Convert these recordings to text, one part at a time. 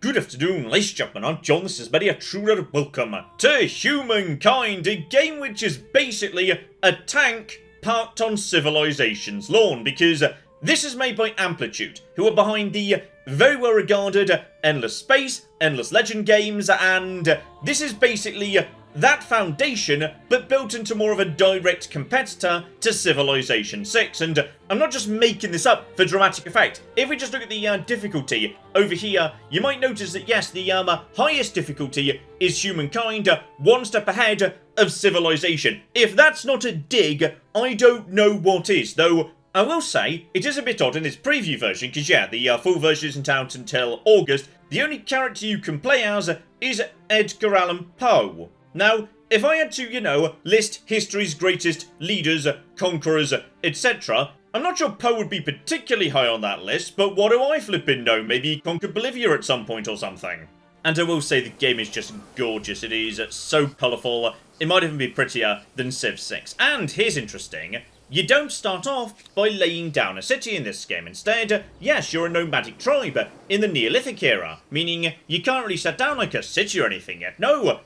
Good afternoon, ladies and gentlemen, I'm John, this is many a truer welcome to Humankind, a game which is basically a tank parked on civilization's lawn, because this is made by Amplitude, who are behind the very well regarded Endless Space, Endless Legend games, and this is basically that foundation, but built into more of a direct competitor to Civilization 6, and I'm not just making this up for dramatic effect. If we just look at the difficulty over here, you might notice that yes, the highest difficulty is Humankind, one step ahead of Civilization. If that's not a dig, I don't know what is, though I will say, it is a bit odd in this preview version, because yeah, the full version isn't out until August. The only character you can play as is Edgar Allan Poe. Now, if I had to, list history's greatest leaders, conquerors, etc., I'm not sure Poe would be particularly high on that list, but what do I flippin' know? Maybe he conquered Bolivia at some point or something. And I will say the game is just gorgeous. It is so colourful. It might even be prettier than Civ 6. And here's interesting. You don't start off by laying down a city in this game. Instead, yes, you're a nomadic tribe in the Neolithic era, meaning you can't really set down like a city or anything yet. No,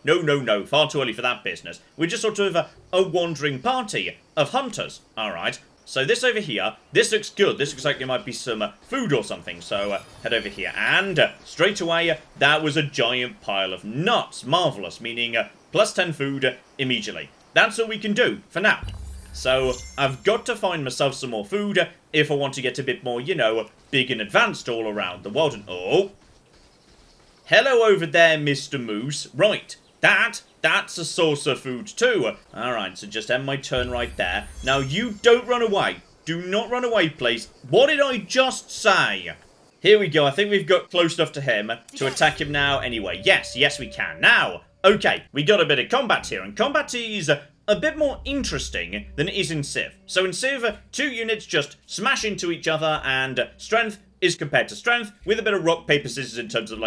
far too early for that business. We're just sort of a wandering party of hunters, alright? So this over here, this looks good. This looks like there might be some food or something, so head over here. And straight away, that was a giant pile of nuts. Marvellous, meaning plus 10 food immediately. That's all we can do for now. So, I've got to find myself some more food if I want to get a bit more, big and advanced all around the world. And, oh! Hello over there, Mr. Moose. Right, that's a source of food too. Alright, so just end my turn right there. Now, you don't run away. Do not run away, please. What did I just say? Here we go. I think we've got close enough to him to attack him now anyway. Yes, we can. Now, okay, we got a bit of combat here, and combat is a bit more interesting than it is in Civ. So in Civ, two units just smash into each other, and strength is compared to strength, with a bit of rock, paper, scissors in terms of,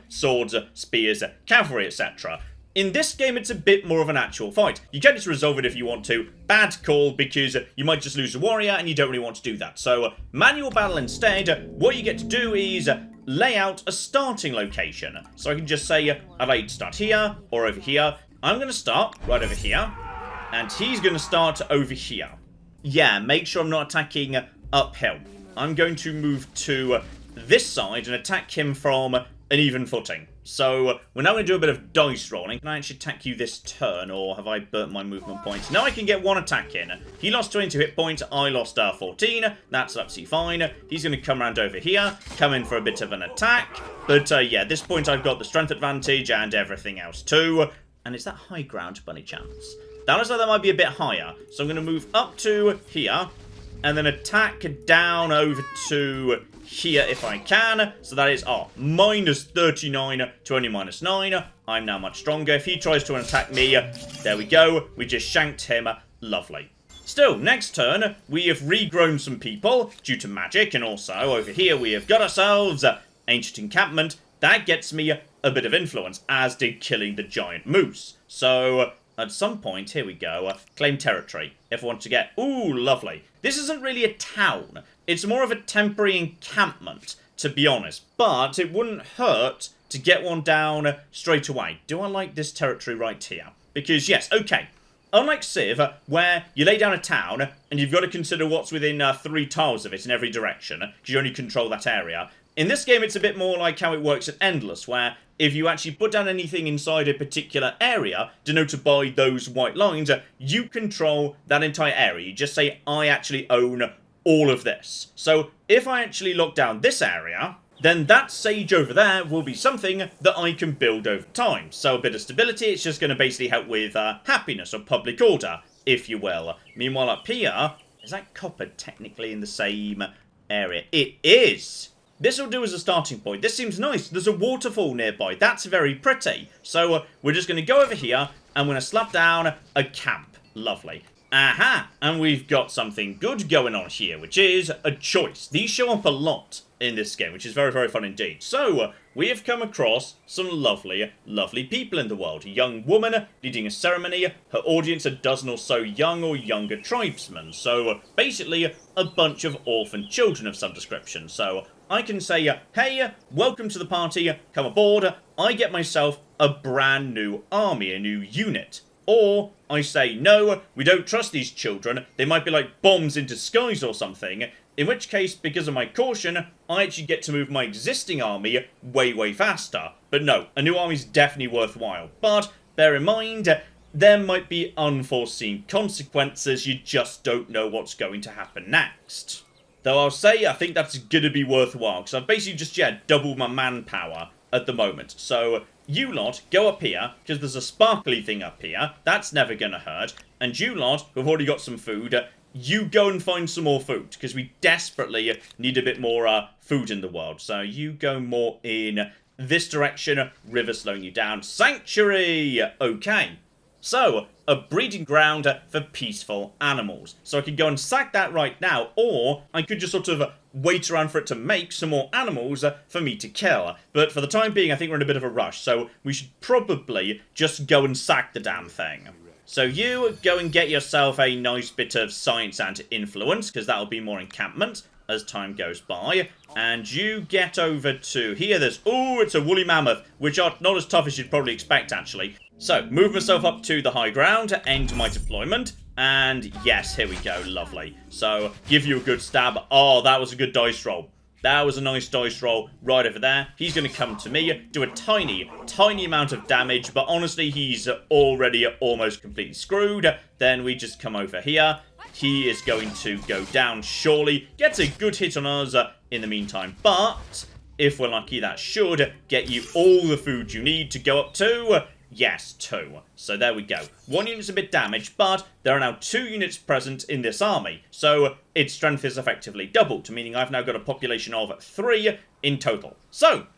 swords, spears, cavalry, etc. In this game, it's a bit more of an actual fight. You can just resolve it if you want to. Bad call, because you might just lose a warrior, and you don't really want to do that. So, manual battle instead, what you get to do is lay out a starting location. So I can just say, I'd like to start here, or over here. I'm going to start right over here. And he's going to start over here. Yeah, make sure I'm not attacking uphill. I'm going to move to this side and attack him from an even footing. So, we're now going to do a bit of dice rolling. Can I actually attack you this turn, or have I burnt my movement points? Now I can get one attack in. He lost 22 hit points, I lost 14. That's absolutely fine. He's going to come around over here, come in for a bit of an attack. But, yeah, at this point I've got the strength advantage and everything else too. And is that high ground by any chance? That looks like that might be a bit higher. So I'm going to move up to here, and then attack down over to here if I can. So that is, minus 39 to only minus 9. I'm now much stronger. If he tries to attack me, there we go. We just shanked him. Lovely. Still, next turn, we have regrown some people due to magic, and also over here we have got ourselves ancient encampment. That gets me a bit of influence, as did killing the giant moose. So at some point, here we go, claim territory. If I want to get, ooh, lovely. This isn't really a town. It's more of a temporary encampment, to be honest. But it wouldn't hurt to get one down straight away. Do I like this territory right here? Because, yes, okay. Unlike Civ, where you lay down a town, and you've got to consider what's within 3 tiles of it in every direction, because you only control that area. In this game, it's a bit more like how it works at Endless, where if you actually put down anything inside a particular area, denoted by those white lines, you control that entire area. You just say, I actually own all of this. So, if I actually lock down this area, then that sage over there will be something that I can build over time. So, a bit of stability, it's just going to basically help with happiness or public order, if you will. Meanwhile, up here, is that copper technically in the same area? It is! This will do as a starting point. This seems nice. There's a waterfall nearby. That's very pretty. So we're just going to go over here, and we're going to slap down a camp. Lovely. Aha! And we've got something good going on here, which is a choice. These show up a lot in this game, which is very, very fun indeed. So, we have come across some lovely, lovely people in the world. A young woman leading a ceremony, her audience a dozen or so young or younger tribesmen. So, basically, a bunch of orphan children of some description. So, I can say, hey, welcome to the party, come aboard. I get myself a brand new army, a new unit. Or I say, no, we don't trust these children. They might be like bombs in disguise or something. In which case, because of my caution, I actually get to move my existing army way, way faster. But no, a new army is definitely worthwhile. But bear in mind, there might be unforeseen consequences. You just don't know what's going to happen next. Though I'll say I think that's going to be worthwhile, because I've basically just, doubled my manpower at the moment. So you lot go up here, because there's a sparkly thing up here. That's never going to hurt. And you lot, who've already got some food, you go and find some more food, because we desperately need a bit more food in the world. So you go more in this direction, river slowing you down. Sanctuary! Okay. So, a breeding ground for peaceful animals. So I could go and sack that right now, or I could just sort of wait around for it to make some more animals for me to kill. But for the time being, I think we're in a bit of a rush, so we should probably just go and sack the damn thing. So you go and get yourself a nice bit of science and influence, because that'll be more encampment as time goes by. And you get over to here. There's, ooh, it's a woolly mammoth, which are not as tough as you'd probably expect, actually. So, move myself up to the high ground, end my deployment, and yes, here we go, lovely. So, give you a good stab. Oh, that was a good dice roll. That was a nice dice roll right over there. He's going to come to me, do a tiny, tiny amount of damage, but honestly, he's already almost completely screwed. Then we just come over here. He is going to go down, surely. Gets a good hit on us in the meantime, but if we're lucky, that should get you all the food you need to go up to... Yes, 2. So there we go. 1 unit's a bit damaged, but there are now 2 units present in this army. So its strength is effectively doubled, meaning I've now got a population of 3 in total. So.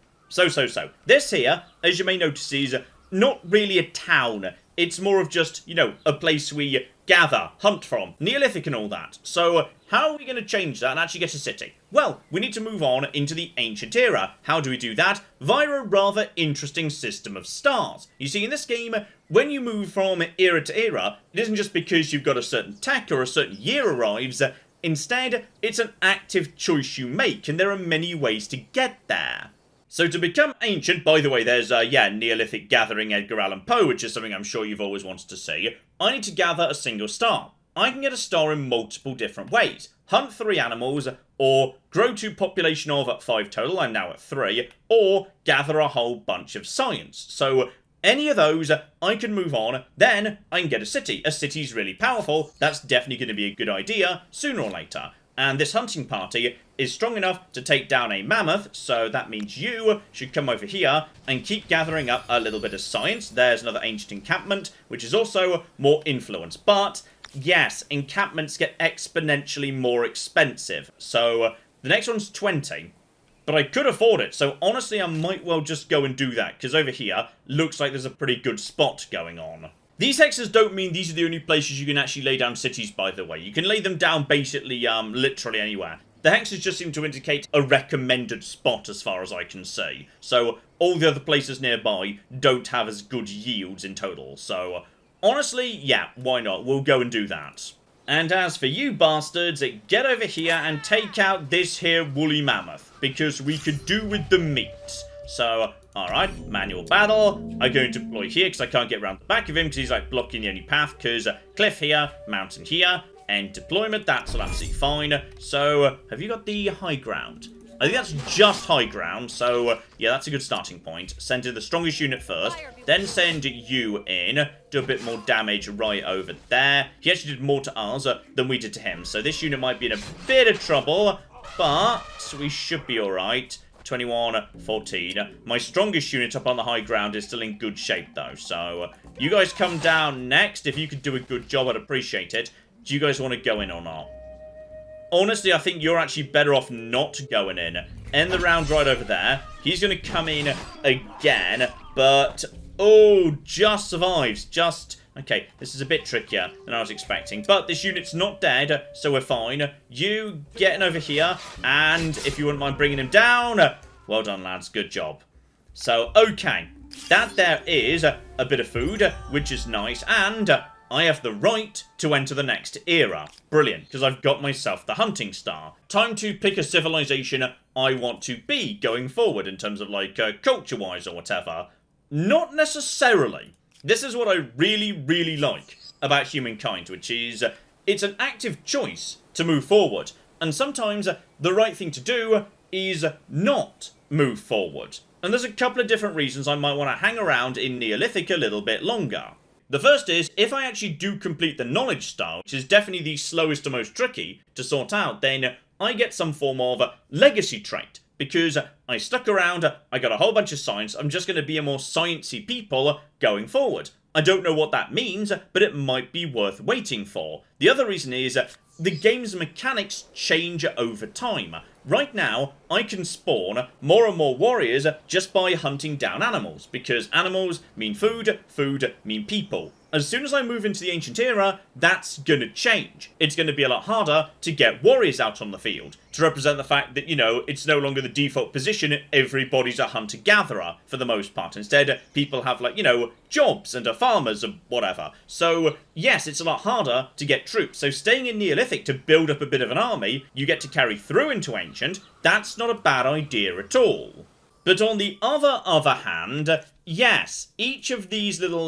This here, as you may notice, is not really a town. It's more of just, a place we gather, hunt from, Neolithic and all that. So how are we going to change that and actually get a city? Well, we need to move on into the ancient era. How do we do that? Via a rather interesting system of stars. You see, in this game, when you move from era to era, it isn't just because you've got a certain tech or a certain year arrives. Instead, it's an active choice you make, and there are many ways to get there. So to become ancient, by the way, there's, Neolithic gathering Edgar Allan Poe, which is something I'm sure you've always wanted to see. I need to gather a single star. I can get a star in multiple different ways. Hunt 3 animals, or grow to population of 5 total, I'm now at 3, or gather a whole bunch of science. So any of those, I can move on, then I can get a city. A city's really powerful, that's definitely going to be a good idea, sooner or later. And this hunting party is strong enough to take down a mammoth, so that means you should come over here and keep gathering up a little bit of science. There's another ancient encampment, which is also more influence. But, yes, encampments get exponentially more expensive. So, the next one's 20. But I could afford it, so honestly I might well just go and do that, because over here looks like there's a pretty good spot going on. These hexes don't mean these are the only places you can actually lay down cities, by the way. You can lay them down basically, literally anywhere. The hexes just seem to indicate a recommended spot as far as I can see. So, all the other places nearby don't have as good yields in total. So, honestly, yeah, why not? We'll go and do that. And as for you bastards, get over here and take out this here woolly mammoth. Because we could do with the meat. So, alright, manual battle. I'm going to deploy here because I can't get around the back of him because he's like blocking the only path. Because cliff here, mountain here, end deployment, that's all absolutely fine. So, have you got the high ground? I think that's just high ground, so yeah, that's a good starting point. Send in the strongest unit first, then send you in, do a bit more damage right over there. He actually did more to us than we did to him, so this unit might be in a bit of trouble, but we should be alright. 21, 14. My strongest unit up on the high ground is still in good shape, though. So, you guys come down next. If you could do a good job, I'd appreciate it. Do you guys want to go in or not? Honestly, I think you're actually better off not going in. End the round right over there. He's going to come in again, but... Oh, just survives. Just... Okay, this is a bit trickier than I was expecting. But this unit's not dead, so we're fine. You getting over here, and if you wouldn't mind bringing him down... Well done, lads. Good job. So, okay. That there is a bit of food, which is nice. And I have the right to enter the next era. Brilliant, because I've got myself the hunting star. Time to pick a civilization I want to be going forward in terms of, like, culture-wise or whatever. Not necessarily. This is what I really, really like about Humankind, which is it's an active choice to move forward. And sometimes the right thing to do is not move forward. And there's a couple of different reasons I might want to hang around in Neolithic a little bit longer. The first is, if I actually do complete the knowledge star, which is definitely the slowest and most tricky to sort out, then I get some form of legacy trait. Because I stuck around, I got a whole bunch of science, I'm just going to be a more sciencey people going forward. I don't know what that means, but it might be worth waiting for. The other reason is, the game's mechanics change over time. Right now, I can spawn more and more warriors just by hunting down animals, because animals mean food, food mean people. As soon as I move into the Ancient Era, that's gonna change. It's gonna be a lot harder to get warriors out on the field, to represent the fact that, you know, it's no longer the default position, everybody's a hunter-gatherer, for the most part. Instead, people have, like, you know, jobs and are farmers and whatever. So, yes, it's a lot harder to get troops. So staying in Neolithic to build up a bit of an army, you get to carry through into Ancient, that's not a bad idea at all. But on the other hand, yes, each of these little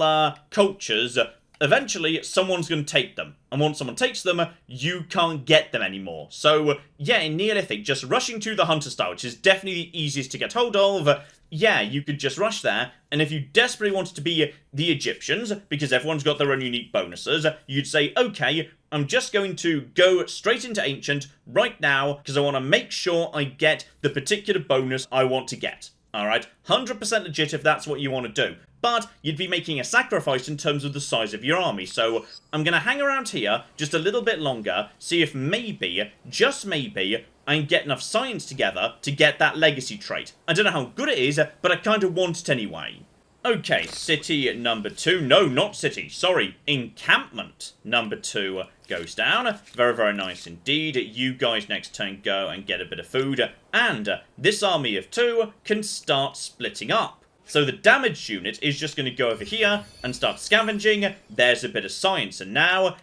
cultures, eventually someone's going to take them. And once someone takes them, you can't get them anymore. So, yeah, in Neolithic, just rushing to the Hunter style, which is definitely the easiest to get hold of, yeah, you could just rush there, and if you desperately wanted to be the Egyptians, because everyone's got their own unique bonuses, you'd say, okay, I'm just going to go straight into Ancient right now, because I want to make sure I get the particular bonus I want to get. Alright, 100% legit if that's what you want to do. But you'd be making a sacrifice in terms of the size of your army, so I'm going to hang around here just a little bit longer, see if maybe, just maybe, I can get enough science together to get that legacy trait. I don't know how good it is, but I kind of want it anyway. Okay, city number 2. No, not city. Sorry, encampment number 2 goes down. Very, very nice indeed. You guys next turn go and get a bit of food. And this army of 2 can start splitting up. So the damage unit is just going to go over here and start scavenging. There's a bit of science. And now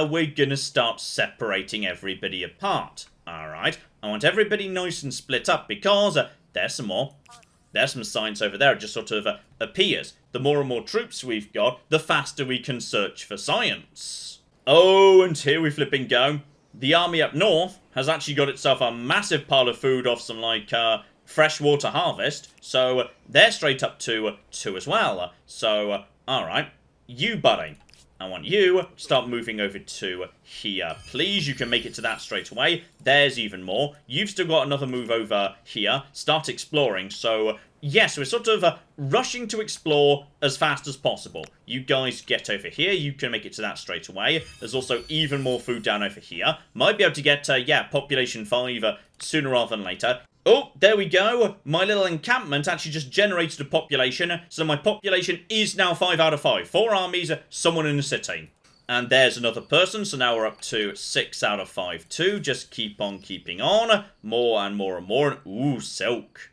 we're going to start separating everybody apart. Alright, I want everybody nice and split up because there's some more. There's some science over there. It just sort of appears. The more and more troops we've got, the faster we can search for science. Oh, and here we flipping go. The army up north has actually got itself a massive pile of food off some, like, freshwater harvest. So they're straight up to 2 as well. So, alright. You, buddy. I want you to start moving over to here. Please, you can make it to that straight away. There's even more. You've still got another move over here. Start exploring. So, yes, we're sort of rushing to explore as fast as possible. You guys get over here. You can make it to that straight away. There's also even more food down over here. Might be able to get, yeah, population 5 sooner rather than later. Oh, there we go. My little encampment actually just generated a population. So my population is now 5 out of 5. 4 armies, someone in the city. And there's another person. So now we're up to 6 out of 5 too. Just keep on keeping on. More and more and more. Ooh, silk.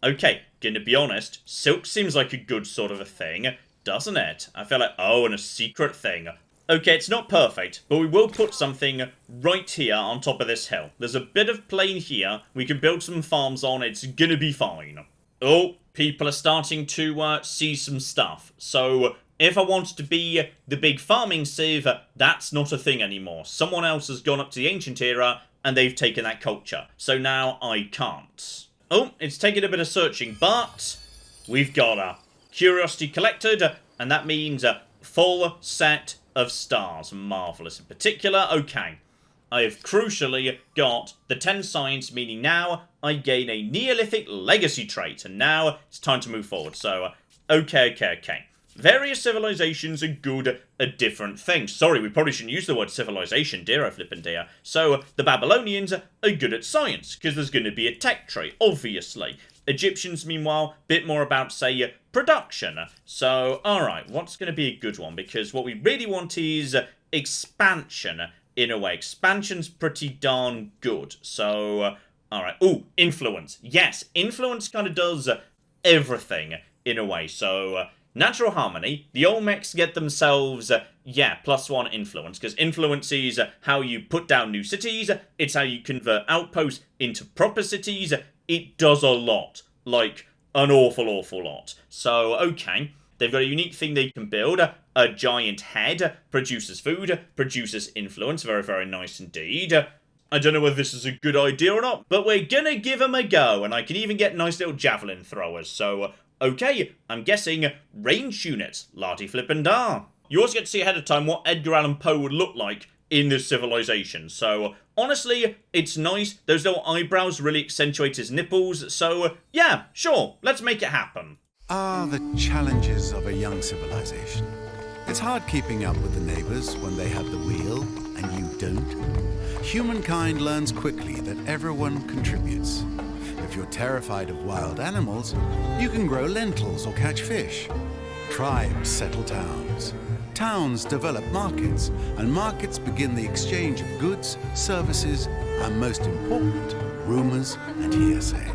Okay, gonna be honest. Silk seems like a good sort of a thing, doesn't it? I feel like, oh, and a secret thing. Okay, it's not perfect, but we will put something right here on top of this hill. There's a bit of plain here. We can build some farms on. It's gonna be fine. Oh, people are starting to see some stuff. So, if I want to be the big farming civ, that's not a thing anymore. Someone else has gone up to the Ancient Era, and they've taken that culture. So now I can't. Oh, it's taken a bit of searching, but we've got a curiosity collected, and that means a full set of stars. Marvellous. In particular, okay, I have crucially got the 10 science, meaning now I gain a Neolithic legacy trait, and now it's time to move forward. So, okay. Various civilizations are good at different things. Sorry, we probably shouldn't use the word civilization, dear, oh flippin' dear. So, the Babylonians are good at science, because there's going to be a tech tree, obviously. Egyptians, meanwhile, bit more about, say, production. So, alright, what's going to be a good one? Because what we really want is expansion, in a way. Expansion's pretty darn good. So, alright. Ooh, influence. Yes, influence kind of does everything, in a way. So, Natural harmony, the Olmecs get themselves, +1 influence, because influence is how you put down new cities, it's how you convert outposts into proper cities, it does a lot, like an awful lot. So, okay, they've got a unique thing they can build, a giant head, produces food, produces influence, very nice indeed. I don't know whether this is a good idea or not, but we're gonna give them a go, and I can even get nice little javelin throwers, so, okay, I'm guessing range units, lardy flippin' da. You also get to see ahead of time what Edgar Allan Poe would look like in this civilization, so, honestly, it's nice, those little eyebrows really accentuate his nipples, so, yeah, sure, let's make it happen. The challenges of a young civilization. It's hard keeping up with the neighbors when they have the wheel and you don't. Humankind learns quickly that everyone contributes. If you're terrified of wild animals, you can grow lentils or catch fish. Tribes settle towns. Towns develop markets, and markets begin the exchange of goods, services, and most important, rumors and hearsay.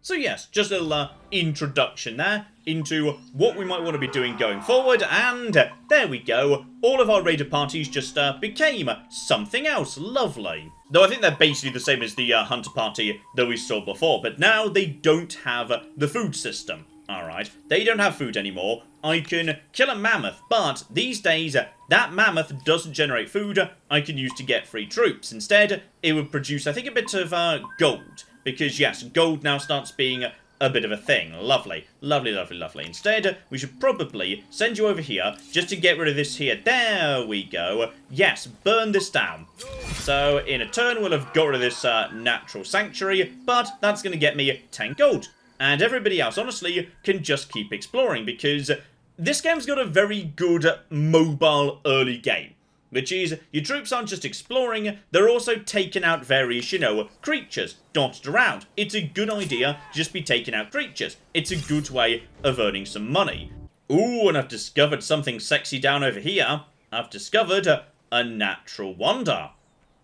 So yes, just a little introduction there into what we might want to be doing going forward, and there we go. All of our raider parties just became something else lovely. Though I think they're basically the same as the hunter party that we saw before, but now they don't have the food system. Alright, they don't have food anymore. I can kill a mammoth, but these days, that mammoth doesn't generate food I can use to get free troops. Instead, it would produce, I think, a bit of gold. Because, yes, gold now starts being a bit of a thing. Lovely. Lovely. Instead, we should probably send you over here just to get rid of this here. There we go. Yes, burn this down. So, in a turn, we'll have got rid of this natural sanctuary, but that's going to get me 10 gold. And everybody else, honestly, can just keep exploring, because this game's got a very good mobile early game. Which is, your troops aren't just exploring, they're also taking out various, creatures dotted around. It's a good idea to just be taking out creatures. It's a good way of earning some money. Ooh, and I've discovered something sexy down over here. I've discovered a natural wonder.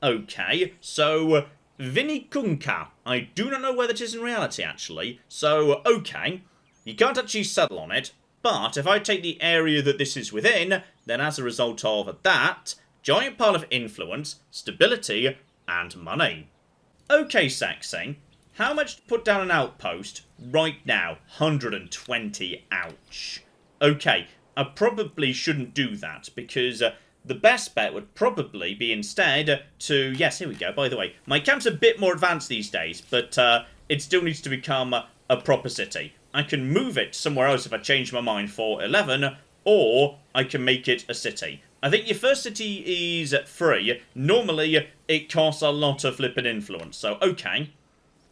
Okay, so, Vinikunka. I do not know where that is in reality, actually. So, okay, you can't actually settle on it. But if I take the area that this is within, then as a result of that, giant pile of influence, stability, and money. Okay, sexy. How much to put down an outpost right now? 120, ouch. Okay, I probably shouldn't do that, because the best bet would probably be instead to... Yes, here we go, by the way. My camp's a bit more advanced these days, but it still needs to become a proper city. I can move it somewhere else if I change my mind for 11, or I can make it a city. I think your first city is free. Normally, it costs a lot of flippin' influence. So, okay.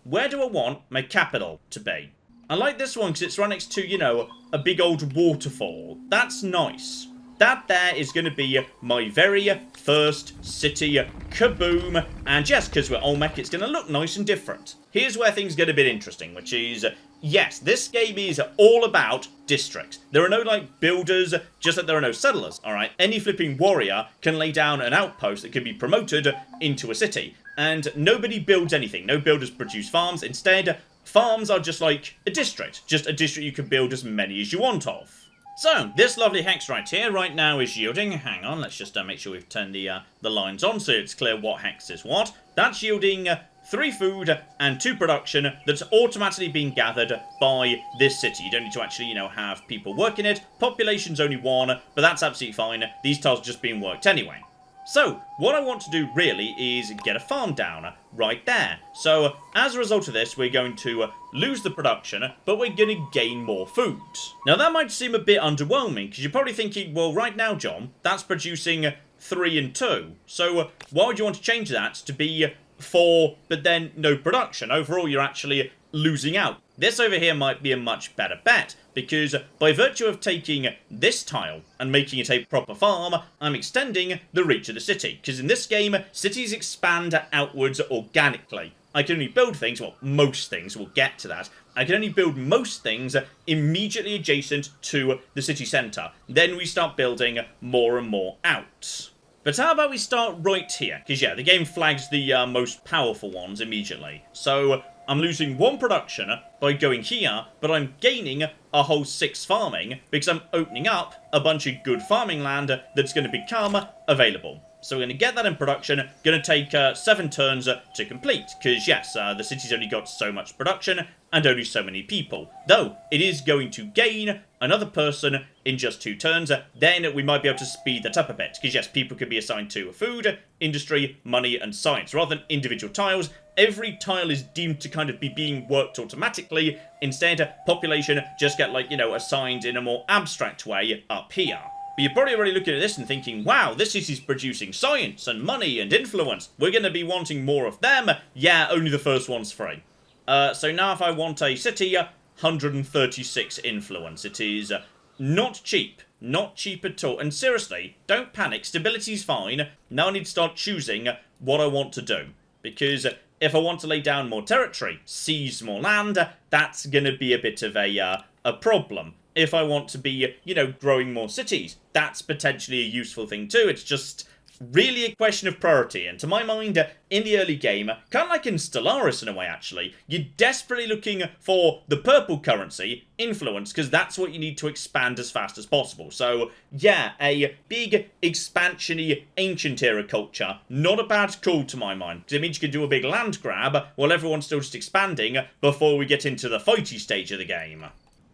Where do I want my capital to be? I like this one because it's right next to, a big old waterfall. That's nice. That there is going to be my very first city, kaboom. And yes, because we're Olmec, it's going to look nice and different. Here's where things get a bit interesting, which is, yes, this game is all about districts. There are no, builders, just that there are no settlers, alright? Any flipping warrior can lay down an outpost that can be promoted into a city. And nobody builds anything. No builders produce farms. Instead, farms are just like a district. Just a district you can build as many as you want of. So, this lovely hex right here, right now is yielding, hang on, let's just make sure we've turned the lines on so it's clear what hex is what. That's yielding 3 food and 2 production that's automatically being gathered by this city. You don't need to actually, have people working it. Population's only 1, but that's absolutely fine. These tiles are just being worked anyway. So, what I want to do really is get a farm down right there. So, as a result of this, we're going to lose the production, but we're going to gain more food. Now, that might seem a bit underwhelming, because you're probably thinking, well, right now, John, that's producing 3 and 2. So, why would you want to change that to be 4, but then no production? Overall, you're actually losing out. This over here might be a much better bet, because by virtue of taking this tile and making it a proper farm, I'm extending the reach of the city. Because in this game, cities expand outwards organically. I can only build things, well, most things, we'll get to that. I can only build most things immediately adjacent to the city centre. Then we start building more and more out. But how about we start right here? Because, yeah, the game flags the most powerful ones immediately. So, I'm losing 1 production by going here, but I'm gaining a whole 6 farming because I'm opening up a bunch of good farming land that's going to become available. So we're going to get that in production, going to take 7 turns to complete, because yes, the city's only got so much production and only so many people. Though, it is going to gain another person in just 2 turns, then we might be able to speed that up a bit, because yes, people could be assigned to food, industry, money, and science, rather than individual tiles. Every tile is deemed to kind of be being worked automatically. Instead, population just get, like, you know, assigned in a more abstract way up here. But you're probably already looking at this and thinking, wow, this city's producing science and money and influence. We're going to be wanting more of them. Yeah, only the first one's free. So now if I want a city, 136 influence. It is not cheap. Not cheap at all. And seriously, don't panic. Stability's fine. Now I need to start choosing what I want to do. Because if I want to lay down more territory, seize more land, that's going to be a bit of a problem. If I want to be, you know, growing more cities, that's potentially a useful thing too. It's just really a question of priority. And to my mind, in the early game, kind of like in Stellaris in a way actually, you're desperately looking for the purple currency, influence, because that's what you need to expand as fast as possible. So yeah, a big expansion-y ancient era culture, not a bad call to my mind, because it means you can do a big land grab while everyone's still just expanding before we get into the fighty stage of the game.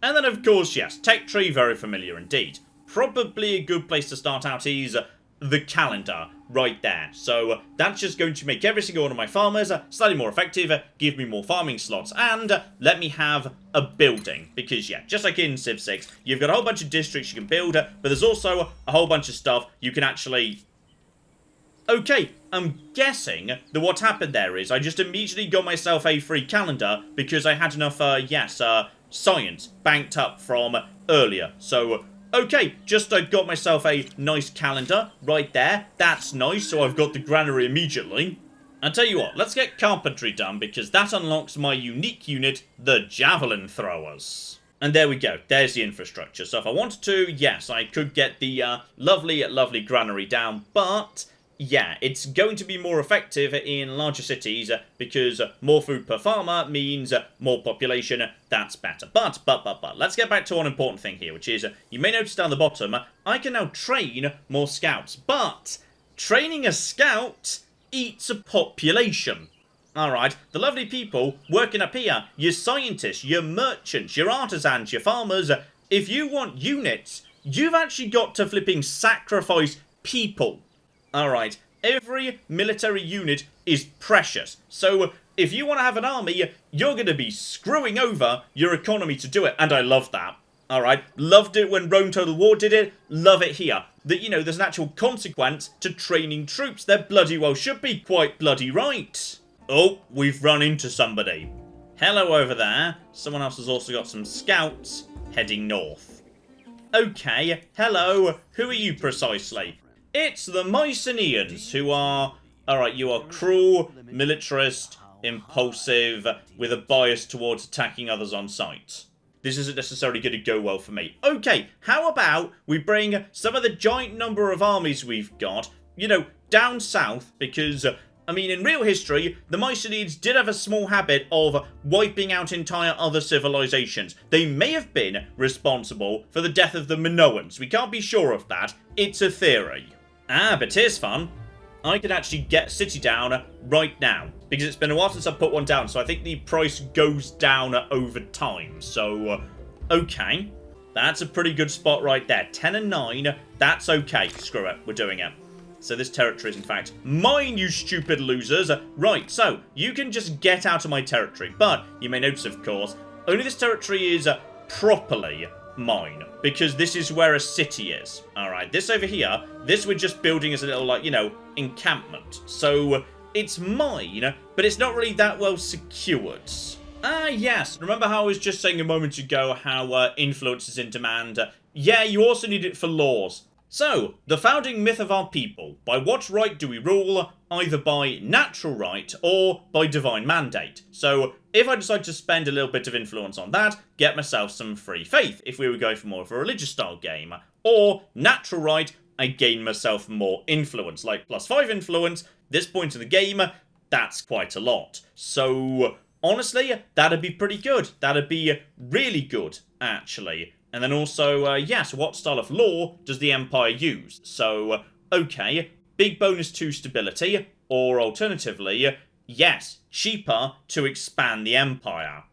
And then, of course, yes, tech tree, very familiar indeed. Probably a good place to start out is the calendar right there. So that's just going to make every single one of my farmers slightly more effective, give me more farming slots, and let me have a building. Because, yeah, just like in Civ 6, you've got a whole bunch of districts you can build, but there's also a whole bunch of stuff you can actually... Okay, I'm guessing that what happened there is I just immediately got myself a free calendar because I had enough, science banked up from earlier. So, okay, just I got myself a nice calendar right there. That's nice, so I've got the granary immediately. I'll tell you what, let's get carpentry done because that unlocks my unique unit, the javelin throwers. And there we go, there's the infrastructure. So if I wanted to, yes, I could get the lovely granary down, but... yeah, it's going to be more effective in larger cities because more food per farmer means more population. That's better. But, let's get back to one important thing here, which is, you may notice down the bottom, I can now train more scouts. But, training a scout eats a population. Alright, the lovely people working up here, your scientists, your merchants, your artisans, your farmers, if you want units, you've actually got to flipping sacrifice people. Alright, every military unit is precious, so if you want to have an army, you're going to be screwing over your economy to do it, and I love that. Alright, loved it when Rome Total War did it, love it here. That, you know, there's an actual consequence to training troops, there bloody well should be quite bloody right. Oh, we've run into somebody. Hello over there, someone else has also got some scouts heading north. Okay, hello, who are you precisely? It's the Mycenaeans, who are... alright, you are cruel, militarist, impulsive, with a bias towards attacking others on sight. This isn't necessarily going to go well for me. Okay, how about we bring some of the giant number of armies we've got, you know, down south, because... I mean, in real history, the Mycenaeans did have a small habit of wiping out entire other civilizations. They may have been responsible for the death of the Minoans. We can't be sure of that. It's a theory. Ah, but here's fun. I can actually get a city down right now. Because it's been a while since I put one down, so I think the price goes down over time. So, okay. That's a pretty good spot right there. 10 and 9. That's okay. Screw it. We're doing it. So this territory is, in fact, mine, you stupid losers. Right, so, you can just get out of my territory. But, you may notice, of course, only this territory is properly mine. Because this is where a city is. Alright, this over here, this we're just building as a little, like, you know, encampment. So, it's mine, but it's not really that well secured. Ah, yes. Remember how I was just saying a moment ago how influence is in demand? Yeah, you also need it for laws. So, the founding myth of our people. By what right do we rule? Either by natural right or by divine mandate. So, if I decide to spend a little bit of influence on that, get myself some free faith, if we were going for more of a religious style game. Or, natural right, I gain myself more influence. Like, +5 influence, this point in the game, that's quite a lot. So, honestly, that'd be pretty good. That'd be really good, actually. And then also, yes, what style of law does the Empire use? So, okay, big bonus to stability, or alternatively, yes, cheaper to expand the Empire.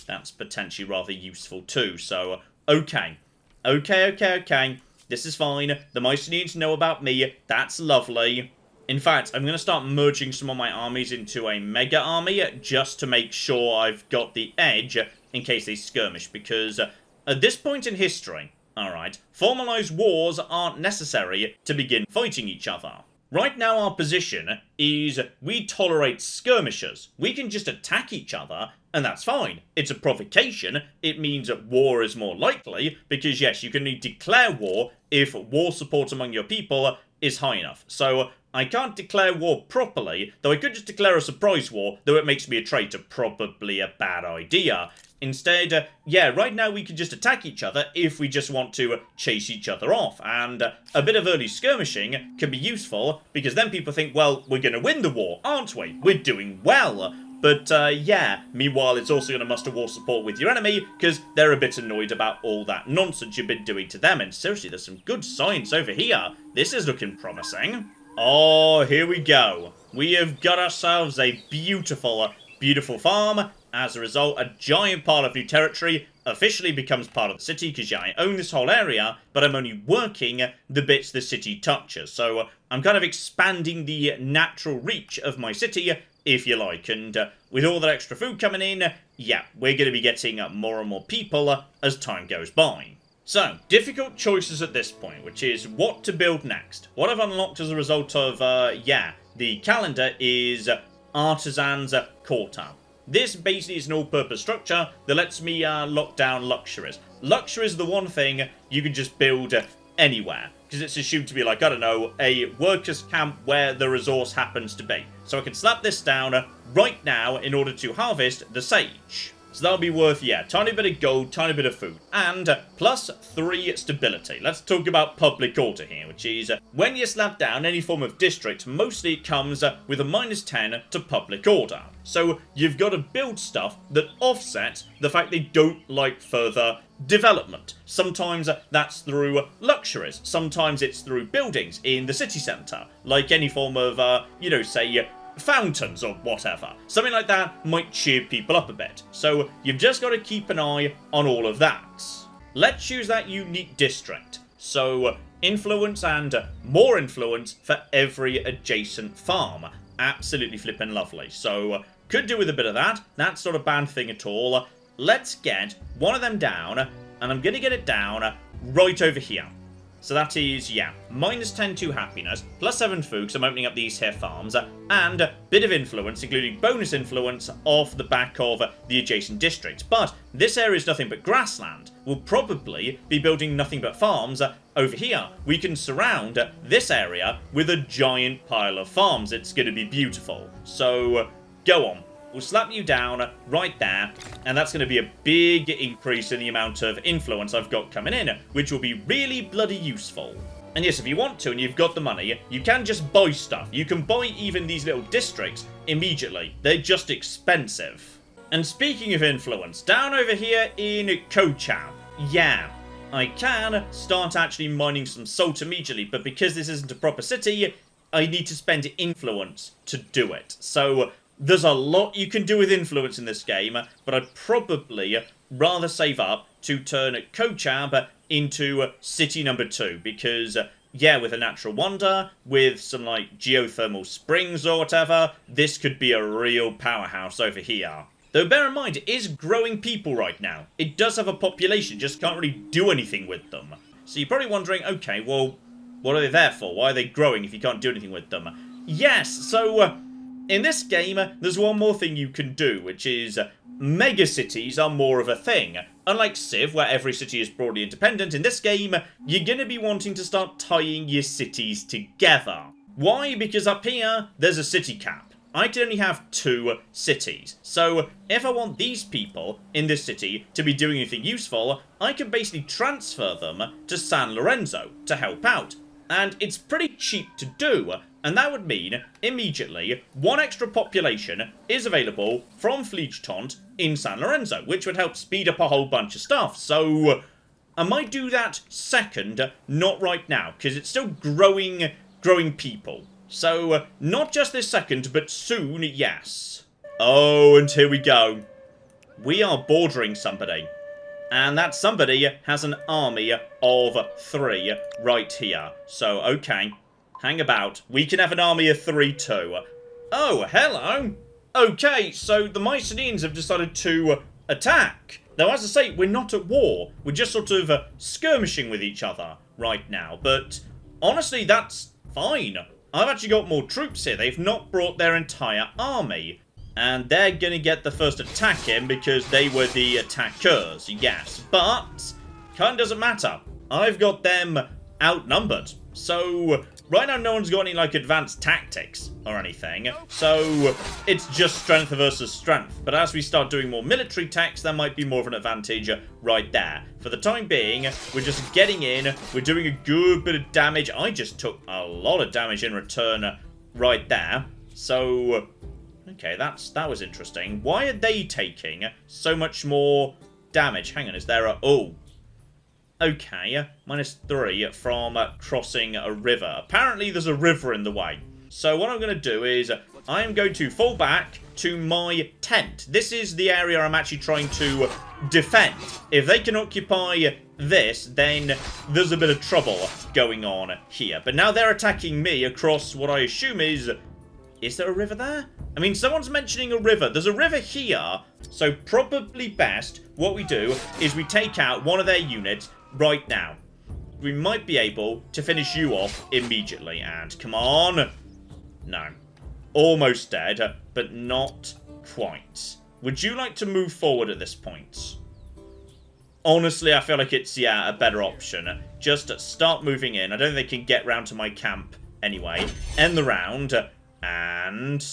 That's potentially rather useful too, so, okay. Okay. This is fine. The most you need to know about me, that's lovely. In fact, I'm going to start merging some of my armies into a mega army just to make sure I've got the edge in case they skirmish, because at this point in history, alright, formalized wars aren't necessary to begin fighting each other. Right now our position is we tolerate skirmishers. We can just attack each other, and that's fine. It's a provocation. It means that war is more likely, because yes, you can only declare war if war support among your people is high enough. So I can't declare war properly, though I could just declare a surprise war, though it makes me a traitor. Probably a bad idea. Instead, yeah, right now we can just attack each other if we just want to chase each other off, and a bit of early skirmishing can be useful, because then people think, well, we're going to win the war, aren't we? We're doing well. But, yeah, meanwhile, it's also going to muster war support with your enemy, because they're a bit annoyed about all that nonsense you've been doing to them, and seriously, there's some good signs over here. This is looking promising. Oh, here we go. We have got ourselves a beautiful, beautiful farm. As a result, a giant part of new territory officially becomes part of the city, because yeah, I own this whole area, but I'm only working the bits the city touches. So I'm kind of expanding the natural reach of my city, if you like, and with all that extra food coming in, yeah, we're going to be getting more and more people as time goes by. So, difficult choices at this point, which is what to build next. What I've unlocked as a result of, yeah, the calendar is Artisan's Quarter. This basically is an all-purpose structure that lets me lock down luxuries. Luxury is the one thing you can just build anywhere, because it's assumed to be like, I don't know, a workers' camp where the resource happens to be. So I can slap this down right now in order to harvest the sage. So that'll be worth, yeah, tiny bit of gold, tiny bit of food, and +3 stability. Let's talk about public order here, which is when you slap down any form of district, mostly it comes with a -10 to public order. So you've got to build stuff that offset the fact they don't like further development. Sometimes that's through luxuries, sometimes it's through buildings in the city centre, like any form of, you know, say, fountains or whatever. Something like that might cheer people up a bit. So you've just got to keep an eye on all of that. Let's choose that unique district. So influence and more influence for every adjacent farm. Absolutely flippin' lovely. So could do with a bit of that. That's not a bad thing at all. Let's get one of them down, and I'm going to get it down right over here. So that is, yeah, -10 to happiness, +7 food, because I'm opening up these here farms, and a bit of influence, including bonus influence off the back of the adjacent districts. But this area is nothing but grassland. We'll probably be building nothing but farms over here. We can surround this area with a giant pile of farms. It's going to be beautiful. So, go on. We'll slap you down right there, and that's going to be a big increase in the amount of influence I've got coming in, which will be really bloody useful. And yes, if you want to and you've got the money, you can just buy stuff. You can buy even these little districts immediately. They're just expensive. And speaking of influence, down over here in Kochab, yeah, I can start actually mining some salt immediately, but because this isn't a proper city, I need to spend influence to do it. So there's a lot you can do with influence in this game, but I'd probably rather save up to turn Kochab into city number 2, because, yeah, with a natural wonder, with some, like, geothermal springs or whatever, this could be a real powerhouse over here. Though bear in mind, it is growing people right now. It does have a population, just can't really do anything with them. So you're probably wondering, okay, well, what are they there for? Why are they growing if you can't do anything with them? Yes, so in this game, there's one more thing you can do, which is megacities are more of a thing. Unlike Civ, where every city is broadly independent, in this game, you're going to be wanting to start tying your cities together. Why? Because up here, there's a city cap. I can only have 2 cities. So if I want these people in this city to be doing anything useful, I can basically transfer them to San Lorenzo to help out. And it's pretty cheap to do. And that would mean, immediately, 1 extra population is available from Fleegtont in San Lorenzo, which would help speed up a whole bunch of stuff. So, I might do that second, not right now, because it's still growing people. So, not just this second, but soon, yes. Oh, and here we go. We are bordering somebody. And that somebody has an army of 3 right here. So, okay. Hang about. We can have an army of 3 too. Oh, hello. Okay, so the Mycenaeans have decided to attack. Now, as I say, we're not at war. We're just sort of skirmishing with each other right now. But, honestly, that's fine. I've actually got more troops here. They've not brought their entire army. And they're going to get the first attack in because they were the attackers, yes. But, kind of doesn't matter. I've got them outnumbered. So, right now no one's got any, like, advanced tactics or anything. So, it's just strength versus strength. But as we start doing more military attacks, there might be more of an advantage right there. For the time being, we're just getting in. We're doing a good bit of damage. I just took a lot of damage in return right there. So, okay, that was interesting. Why are they taking so much more damage? Hang on, is there a... Oh. Okay, -3 from crossing a river. Apparently there's a river in the way. So what I'm going to do is I am going to fall back to my tent. This is the area I'm actually trying to defend. If they can occupy this, then there's a bit of trouble going on here. But now they're attacking me across what I assume is... Is there a river there? I mean, someone's mentioning a river. There's a river here. So probably best, what we do is we take out one of their units right now. We might be able to finish you off immediately. And come on. No. Almost dead, but not quite. Would you like to move forward at this point? Honestly, I feel like it's, yeah, a better option. Just start moving in. I don't think they can get round to my camp anyway. End the round. And...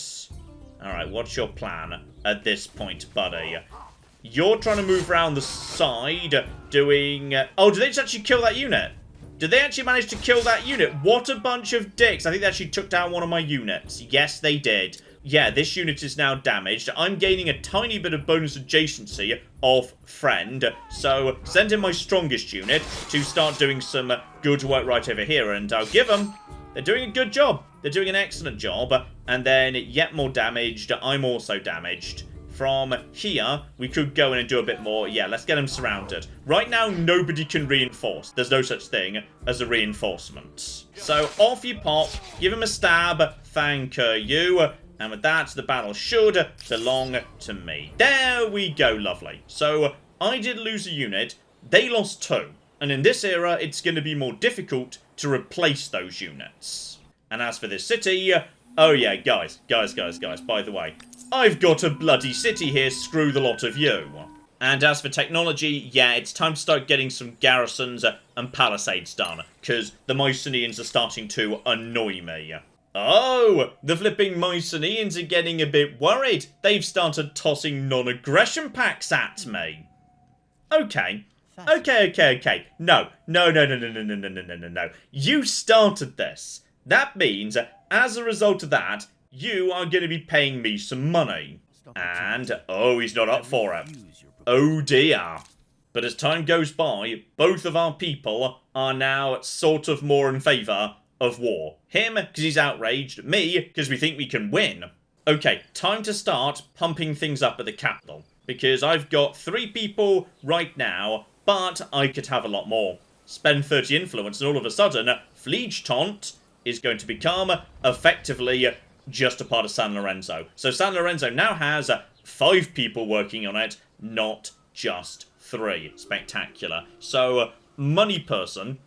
Alright, what's your plan at this point, buddy? You're trying to move around the side, doing... Oh, did they just actually kill that unit? Did they actually manage to kill that unit? What a bunch of dicks. I think they actually took down one of my units. Yes, they did. Yeah, this unit is now damaged. I'm gaining a tiny bit of bonus adjacency of friend. So, send in my strongest unit to start doing some good work right over here. And I'll give them... They're doing a good job. They're doing an excellent job. And then, yet more damaged. I'm also damaged. From here, we could go in and do a bit more. Yeah, let's get them surrounded. Right now, nobody can reinforce. There's no such thing as a reinforcement. So, off you pop. Give him a stab. Thank you. And with that, the battle should belong to me. There we go, lovely. So, I did lose a unit. They lost 2. And in this era, it's going to be more difficult to replace those units. And as for this city, oh yeah, guys, by the way, I've got a bloody city here, screw the lot of you. And as for technology, yeah, it's time to start getting some garrisons and palisades done, because the Mycenaeans are starting to annoy me. Oh, the flipping Mycenaeans are getting a bit worried. They've started tossing non-aggression pacts at me. Okay. Okay. No. You started this. That means, as a result of that, you are going to be paying me some money. And, oh, he's not up for it. Oh dear. But as time goes by, both of our people are now sort of more in favour of war. Him, because he's outraged. Me, because we think we can win. Okay, time to start pumping things up at the capital. Because I've got 3 people right now, but I could have a lot more. Spend 30 influence, and all of a sudden, Fleegtont is going to become, effectively, just a part of San Lorenzo. So San Lorenzo now has 5 people working on it, not just 3. Spectacular. So, money person,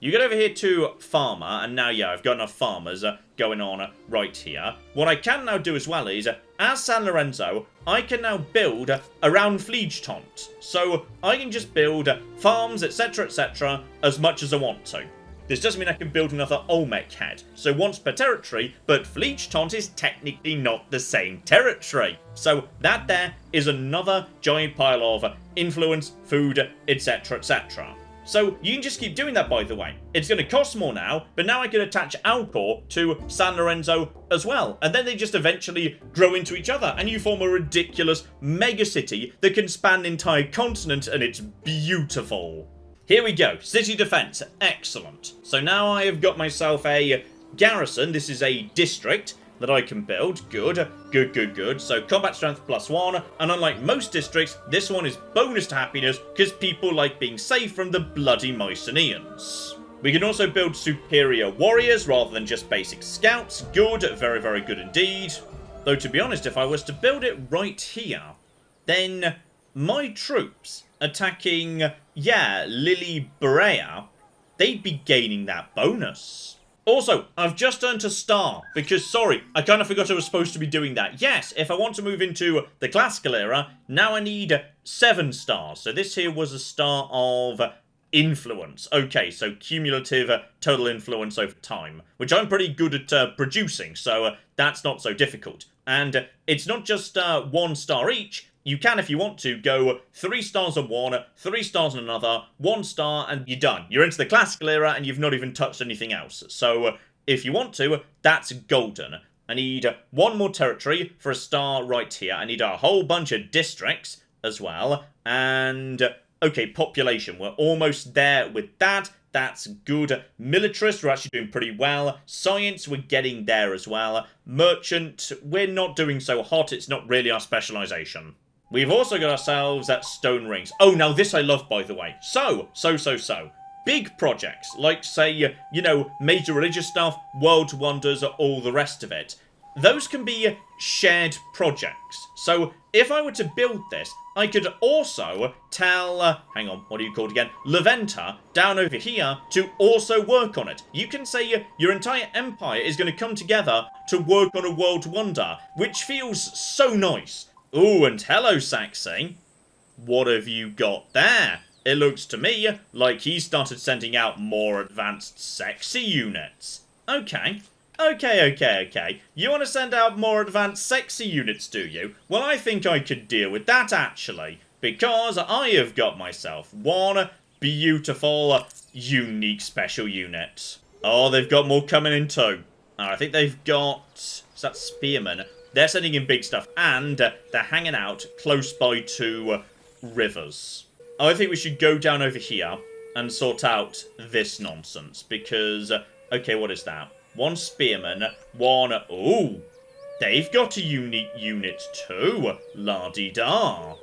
you get over here to farmer, and now, yeah, I've got enough farmers going on right here. What I can now do as well is, as San Lorenzo, I can now build around Fleegtont. So, I can just build farms, etc., as much as I want to. This doesn't mean I can build another Olmec head, so once per territory, but Fleegtont is technically not the same territory. So that there is another giant pile of influence, food, etc. So you can just keep doing that, by the way. It's going to cost more now, but now I can attach Alcor to San Lorenzo as well. And then they just eventually grow into each other, and you form a ridiculous megacity that can span an entire continent, and it's beautiful. Here we go. City defense. Excellent. So now I have got myself a garrison. This is a district that I can build. Good. Good, good, good. So combat strength +1. And unlike most districts, this one is bonus to happiness because people like being safe from the bloody Mycenaeans. We can also build superior warriors rather than just basic scouts. Good. Very, very good indeed. Though to be honest, if I was to build it right here, then my troops attacking, Lily Berea, they'd be gaining that bonus. Also, I've just earned a star, because, sorry, I kind of forgot I was supposed to be doing that. Yes, if I want to move into the classical era, now I need 7 stars. So this here was a star of influence. Okay, so cumulative total influence over time, which I'm pretty good at producing, so that's not so difficult. And it's not just 1 star each. You can, if you want to, go 3 stars on one, 3 stars on another, 1 star, and you're done. You're into the classical era, and you've not even touched anything else. So, if you want to, that's golden. I need 1 more territory for a star right here. I need a whole bunch of districts as well. And, okay, population. We're almost there with that. That's good. Militarist, we're actually doing pretty well. Science, we're getting there as well. Merchant, we're not doing so hot. It's not really our specialization. We've also got ourselves stone rings. Oh, now this I love, by the way. So. Big projects, like, say, major religious stuff, world wonders, all the rest of it. Those can be shared projects. So, if I were to build this, I could also tell, hang on, what are you called again? Leventa, down over here, to also work on it. You can say your entire empire is going to come together to work on a world wonder, which feels so nice. Ooh, and hello, Saxy. What have you got there? It looks to me like he started sending out more advanced sexy units. Okay. You want to send out more advanced sexy units, do you? Well, I think I could deal with that, actually. Because I have got myself 1 beautiful, unique special unit. Oh, they've got more coming in too. I think they've got... Is that Spearman? They're sending in big stuff, and they're hanging out close by 2 rivers. I think we should go down over here and sort out this nonsense, because, okay, what is that? 1 spearman, 1, ooh, they've got a unique unit too, la-di-da.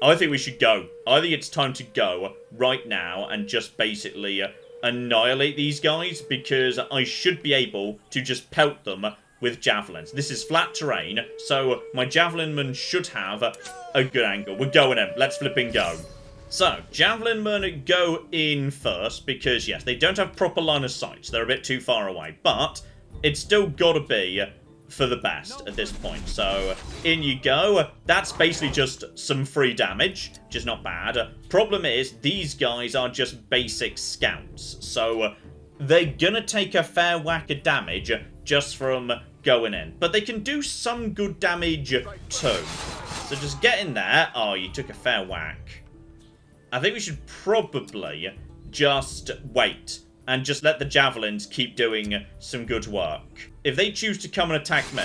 I think we should go. I think it's time to go right now and just basically annihilate these guys, because I should be able to just pelt them with javelins. This is flat terrain, so my javelin men should have a good angle. We're going in. Let's flipping go. So, javelin men go in first, because, yes, they don't have proper line of sight. So they're a bit too far away, but it's still got to be for the best at this point. So, in you go. That's basically just some free damage, which is not bad. Problem is, these guys are just basic scouts, so they're gonna take a fair whack of damage just from going in. But they can do some good damage too. So just get in there. Oh, you took a fair whack. I think we should probably just wait and just let the javelins keep doing some good work. If they choose to come and attack me,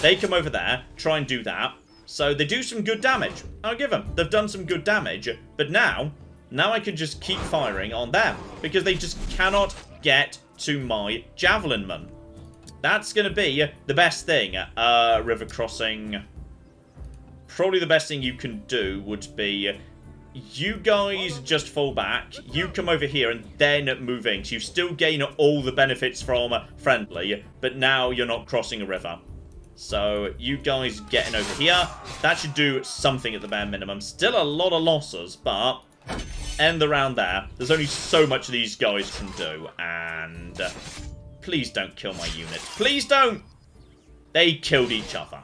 they come over there, try and do that. So they do some good damage. I'll give them. They've done some good damage. But now I can just keep firing on them, because they just cannot get to my javelin men. That's going to be the best thing. River crossing. Probably the best thing you can do would be you guys just fall back. You come over here and then move in. So you still gain all the benefits from friendly, but now you're not crossing a river. So you guys getting over here. That should do something at the bare minimum. Still a lot of losses, but end the round there. There's only so much these guys can do, and please don't kill my unit. Please don't! They killed each other.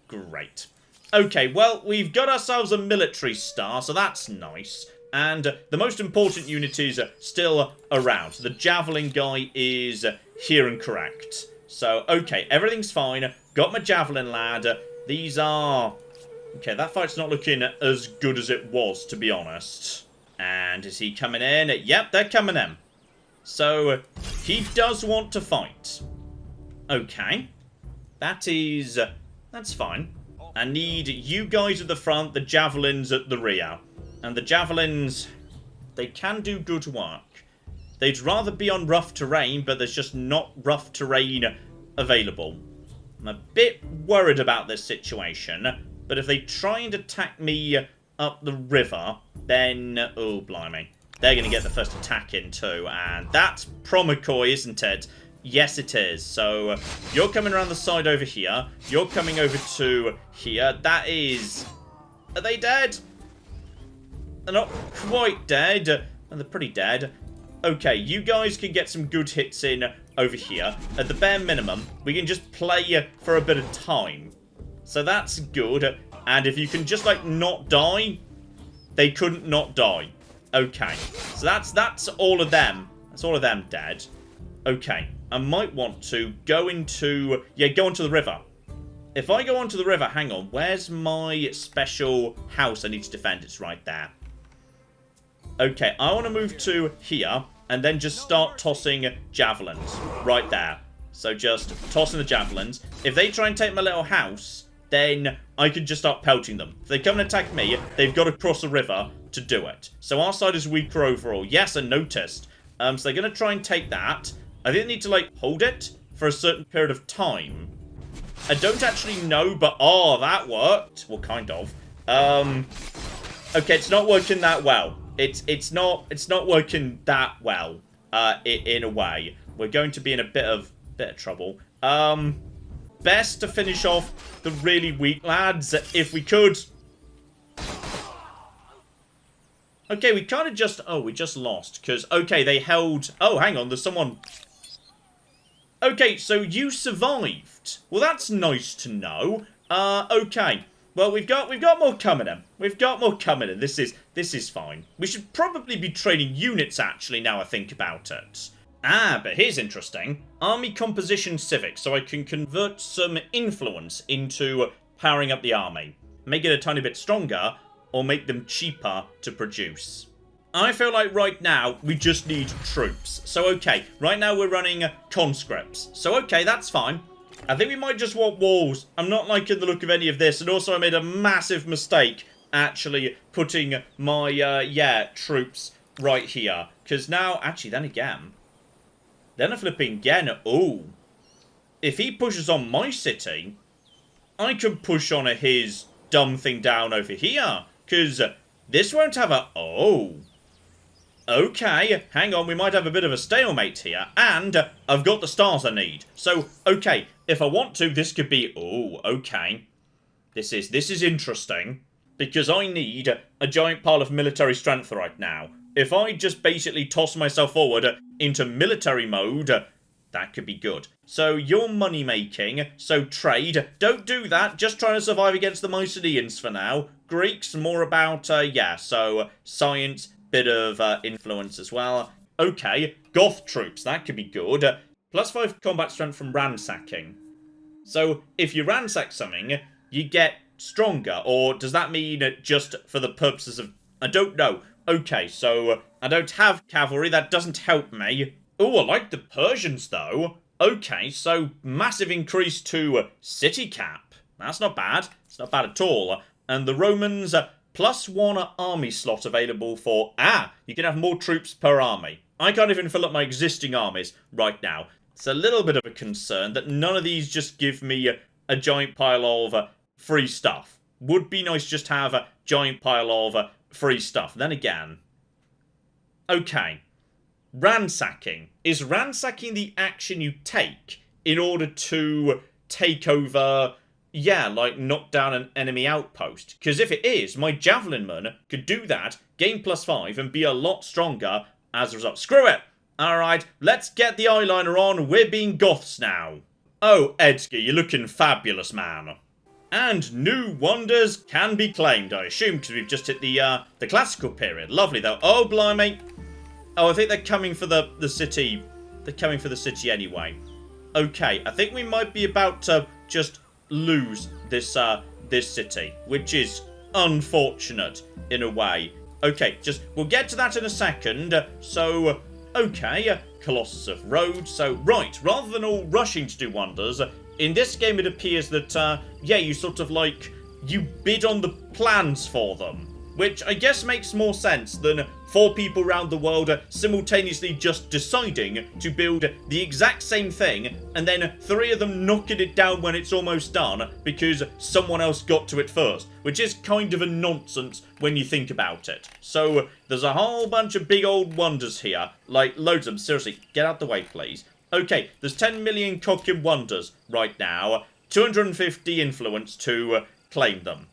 Great. Okay, well, we've got ourselves a military star, so that's nice. And the most important unit is still around. So the javelin guy is here and correct. So, okay, everything's fine. Got my javelin lad. These are... Okay, that fight's not looking as good as it was, to be honest. And is he coming in? Yep, they're coming in. So, he does want to fight. Okay. That's fine. I need you guys at the front, the javelins at the rear. And the javelins, they can do good work. They'd rather be on rough terrain, but there's just not rough terrain available. I'm a bit worried about this situation, but if they try and attack me up the river, then, oh blimey, they're going to get the first attack in too, and that's Promicoy, isn't it? Yes, it is. So, you're coming around the side over here, you're coming over to here, that is... Are they dead? They're not quite dead, and they're pretty dead. Okay, you guys can get some good hits in over here. At the bare minimum, we can just play for a bit of time. So that's good. And if you can just, like, not die, they couldn't not die. Okay, so that's all of them. That's all of them dead. Okay, I might want to go into... Yeah, go onto the river. If I go onto the river, hang on. Where's my special house I need to defend? It's right there. Okay, I want to move to here and then just start tossing javelins right there. So just tossing the javelins. If they try and take my little house, then I can just start pelting them. If they come and attack me, they've got to cross a river to do it. So our side is weaker overall. Yes, I noticed. So they're going to try and take that. I think they need to, like, hold it for a certain period of time. I don't actually know, but... Oh, that worked. Well, kind of. Okay, it's not working that well. It's not working that well, in a way. We're going to be in a bit of trouble. Best to finish off the really weak lads, if we could. Okay, we kind of just... Oh, we just lost, because... Okay, they held... Oh, hang on, there's someone... Okay, so you survived. Well, that's nice to know. Okay. Well, we've got more coming in. We've got more coming in. This is fine. We should probably be training units, actually, now I think about it. Ah, but here's interesting. Army composition civic, so I can convert some influence into powering up the army. Make it a tiny bit stronger, or make them cheaper to produce. I feel like right now, we just need troops. So, okay, right now we're running conscripts. So, okay, that's fine. I think we might just want walls. I'm not liking the look of any of this. And also I made a massive mistake actually putting my, troops right here. Because now, actually, then again. Then a flipping again. Ooh. If he pushes on my city, I can push on his dumb thing down over here. Because this won't have a... Oh. Okay, hang on, we might have a bit of a stalemate here, and I've got the stars I need. So, okay, if I want to, this could be... Oh, okay. This is interesting, because I need a giant pile of military strength right now. If I just basically toss myself forward into military mode, that could be good. So, you're money-making, so trade. Don't do that, just trying to survive against the Mycenaeans for now. Greeks, more about, so science... Bit of influence as well. Okay, Goth troops, that could be good. +5 combat strength from ransacking. So, if you ransack something, you get stronger. Or does that mean just for the purposes of... I don't know. Okay, so I don't have cavalry, that doesn't help me. Oh, I like the Persians, though. Okay, so massive increase to city cap. That's not bad. It's not bad at all. And the Romans... +1 army slot available for... Ah, you can have more troops per army. I can't even fill up my existing armies right now. It's a little bit of a concern that none of these just give me a giant pile of free stuff. Would be nice just to have a giant pile of free stuff. Then again... Okay. Ransacking. Is ransacking the action you take in order to take over... Yeah, like knock down an enemy outpost. Because if it is, my javelin man could do that, gain +5, and be a lot stronger as a result. Screw it! Alright, let's get the eyeliner on. We're being Goths now. Oh, Edgar, you're looking fabulous, man. And new wonders can be claimed, I assume, because we've just hit the classical period. Lovely, though. Oh, blimey. Oh, I think they're coming for the city. They're coming for the city anyway. Okay, I think we might be about to just... lose this city, which is unfortunate in a way. Okay, we'll get to that in a second. So, okay, Colossus of Rhodes. So, right, rather than all rushing to do wonders, in this game it appears that, yeah, you sort of like, you bid on the plans for them. Which I guess makes more sense than 4 people around the world simultaneously just deciding to build the exact same thing and then 3 of them knocking it down when it's almost done because someone else got to it first, which is kind of a nonsense when you think about it. So there's a whole bunch of big old wonders here, like loads of them. Seriously, get out the way, please. Okay, there's 10 million cocking wonders right now, 250 influence to claim them.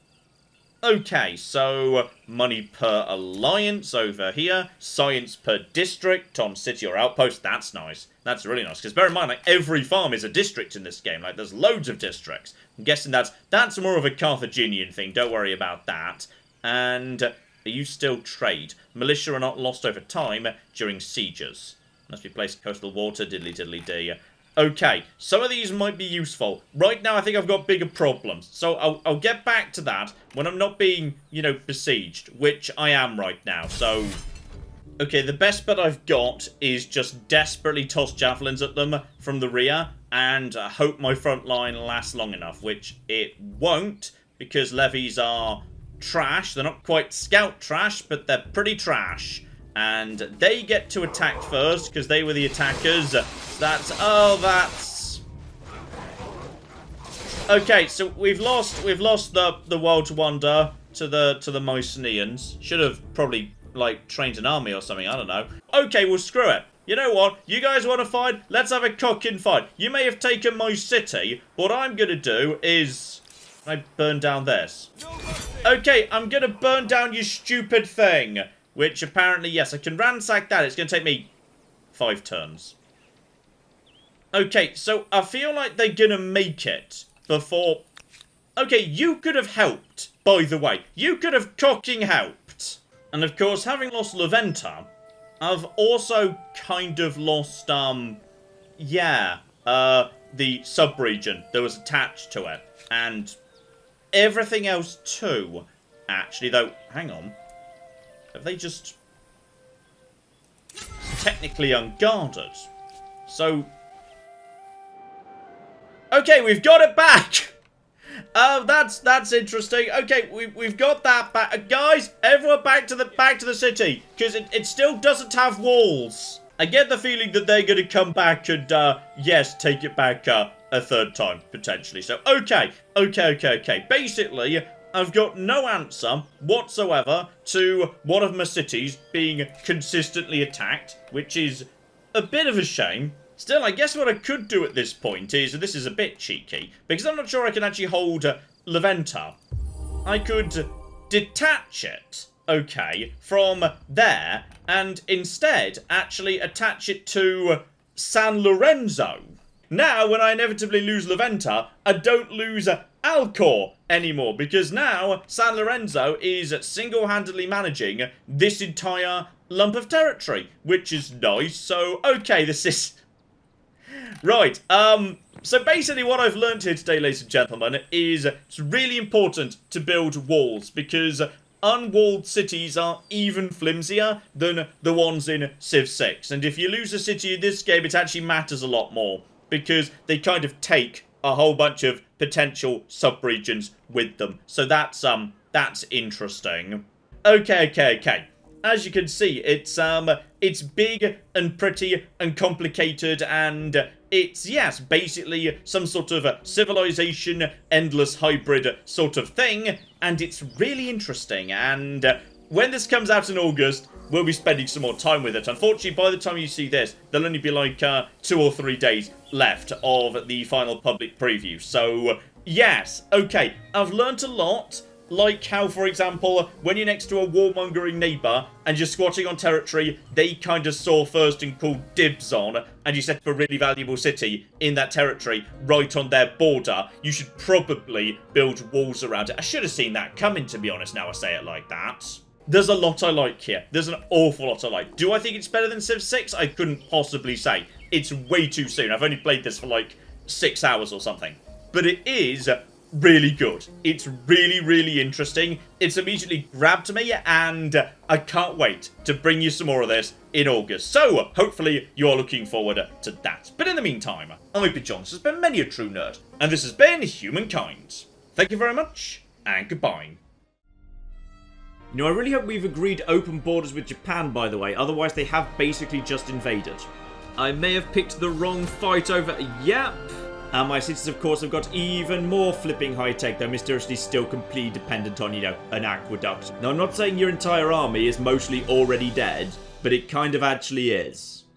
Okay, so money per alliance over here, science per district on city or outpost. That's nice. That's really nice, because bear in mind, like, every farm is a district in this game. Like, there's loads of districts. I'm guessing that's more of a Carthaginian thing. Don't worry about that. And are you still trade? Militia are not lost over time during sieges. Must be placed coastal water, diddly diddly dee. Okay, some of these might be useful. Right now, I think I've got bigger problems. So I'll get back to that when I'm not being, you know, besieged, which I am right now. So, okay, the best bet I've got is just desperately toss javelins at them from the rear and hope my front line lasts long enough, which it won't because levies are trash. They're not quite scout trash, but they're pretty trash. And they get to attack first because they were the attackers. That's okay. So we've lost the world wonder to the Mycenaeans. Should have probably like trained an army or something. I don't know. Okay, well screw it. You know what? You guys want to fight? Let's have a cocking fight. You may have taken my city. What I'm gonna do is I burn down this. Okay, I'm gonna burn down your stupid thing. Which apparently, yes, I can ransack that. It's going to take me 5 turns. Okay, so I feel like they're going to make it before... Okay, you could have helped, by the way. You could have cocking helped. And of course, having lost Laventa, I've also kind of lost, the sub-region that was attached to it. And everything else too, actually, though, hang on. Have they just... technically unguarded. So... okay, we've got it back! That's interesting. Okay, we've got that back. Guys, everyone back to the city. Because it still doesn't have walls. I get the feeling that they're going to come back and, yes, take it back a 3rd time, potentially. So, okay. Basically... I've got no answer whatsoever to one of my cities being consistently attacked, which is a bit of a shame. Still, I guess what I could do at this point is, this is a bit cheeky, because I'm not sure I can actually hold Laventa. I could detach it, okay, from there, and instead actually attach it to San Lorenzo. Now, when I inevitably lose Laventa, I don't lose Alcor anymore, because now San Lorenzo is single-handedly managing this entire lump of territory, which is nice. So, okay, this is... right, so basically what I've learned here today, ladies and gentlemen, is it's really important to build walls, because unwalled cities are even flimsier than the ones in Civ 6. And if you lose a city in this game, it actually matters a lot more, because they kind of take a whole bunch of potential sub-regions with them. So that's interesting. Okay. As you can see, it's big and pretty and complicated, and it's, yes, basically some sort of a civilization, endless hybrid sort of thing, and it's really interesting, and when this comes out in August, we'll be spending some more time with it. Unfortunately, by the time you see this, there'll only be like 2 or 3 days left of the final public preview. So, yes, okay, I've learnt a lot. Like how, for example, when you're next to a warmongering neighbour and you're squatting on territory they kind of saw first and called dibs on, and you set up a really valuable city in that territory right on their border, you should probably build walls around it. I should have seen that coming, to be honest, now I say it like that. There's a lot I like here. There's an awful lot I like. Do I think it's better than Civ 6? I couldn't possibly say. It's way too soon. I've only played this for like 6 hours or something. But it is really good. It's really, really interesting. It's immediately grabbed me, and I can't wait to bring you some more of this in August. So, hopefully, you're looking forward to that. But in the meantime, I've been John. This has been Many a True Nerd, and this has been Humankind. Thank you very much, and goodbye. You know, I really hope we've agreed open borders with Japan, by the way, otherwise they have basically just invaded. I may have picked the wrong fight over... Yep. And my cities, of course, have got even more flipping high-tech, though mysteriously still completely dependent on, you know, an aqueduct. Now, I'm not saying your entire army is mostly already dead, but it kind of actually is.